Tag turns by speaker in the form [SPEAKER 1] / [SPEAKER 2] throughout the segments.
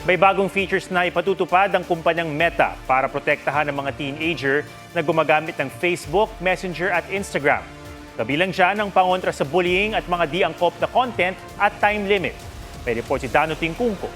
[SPEAKER 1] May bagong features na ipatutupad ang kumpanyang Meta para protektahan ang mga teenager na gumagamit ng Facebook, Messenger at Instagram. Kabilang dyan ang pangontra sa bullying at mga di angkop na content at time limit. May report si Dano Tingkungko.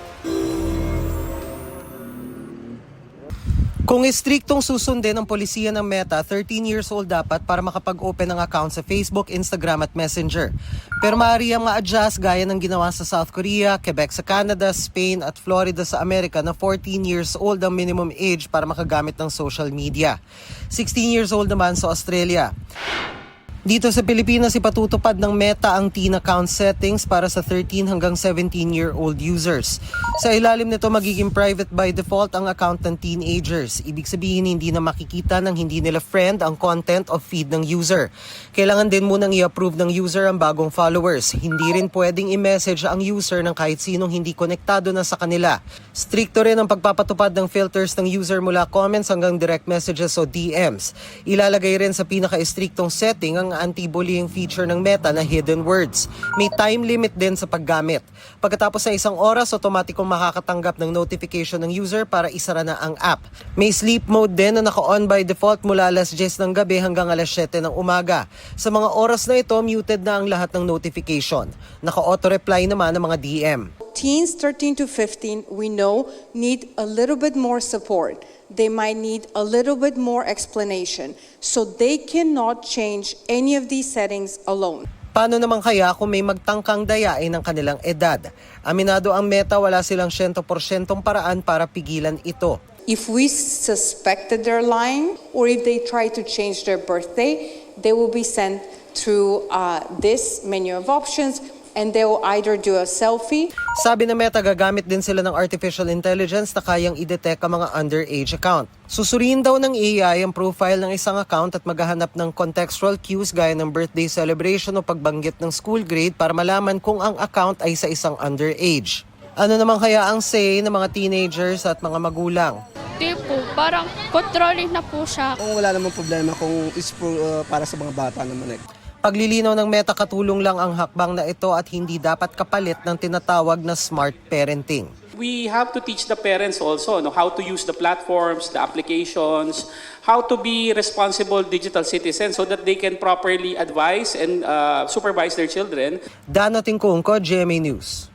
[SPEAKER 2] Kung istriktong susundin ng polisiya ng Meta, 13 years old dapat para makapag-open ng account sa Facebook, Instagram at Messenger. Pero maaari ang ma-adjust gaya ng ginawa sa South Korea, Quebec sa Canada, Spain at Florida sa Amerika na 14 years old ang minimum age para makagamit ng social media. 16 years old naman sa Australia. Dito sa Pilipinas, ipatutupad ng Meta ang teen account settings para sa 13 hanggang 17-year-old users. Sa ilalim nito, magiging private by default ang account ng teenagers. Ibig sabihin, hindi na makikita ng hindi nila friend ang content o feed ng user. Kailangan din munang i-approve ng user ang bagong followers. Hindi rin pwedeng i-message ang user ng kahit sinong hindi konektado na sa kanila. Stricto rin ang pagpapatupad ng filters ng user mula comments hanggang direct messages o DMs. Ilalagay rin sa pinaka-istriktong setting ang anti-bullying feature ng Meta na hidden words. May time limit din sa paggamit. Pagkatapos ng isang oras, otomatikong makakatanggap ng notification ng user para isara na ang app. May sleep mode din na naka-on by default mula alas 10 ng gabi hanggang alas 7 ng umaga. Sa mga oras na ito, muted na ang lahat ng notification. Naka-auto-reply naman ang mga DM.
[SPEAKER 3] Teens 13 to 15, we know, need a little bit more support. They might need a little bit more explanation. So they cannot change any of these settings alone.
[SPEAKER 2] Paano naman kaya kung may magtangkang dayain ng kanilang edad? Aminado ang Meta, wala silang 100% paraan para pigilan ito.
[SPEAKER 3] If we suspect that they're lying, or if they try to change their birthday, they will be sent through this menu of options, and they will either do a selfie.
[SPEAKER 2] Sabi ng Meta, gagamit din sila ng artificial intelligence na kayang i-detect ang mga underage account. Susuriin daw ng AI ang profile ng isang account at maghahanap ng contextual cues gaya ng birthday celebration o pagbanggit ng school grade para malaman kung ang account ay sa isang underage. Ano naman kaya ang say ng mga teenagers at mga magulang?
[SPEAKER 4] Di po, parang controlling na po siya.
[SPEAKER 5] Kung wala namang problema kung para sa mga bata naman
[SPEAKER 2] Paglilinaw ng Meta, katulong lang ang hakbang na ito at hindi dapat kapalit ng tinatawag na smart parenting.
[SPEAKER 6] We have to teach the parents also how to use the platforms, the applications, how to be responsible digital citizens so that they can properly advise and supervise their children.
[SPEAKER 2] Dano Tingkungko, GMA News.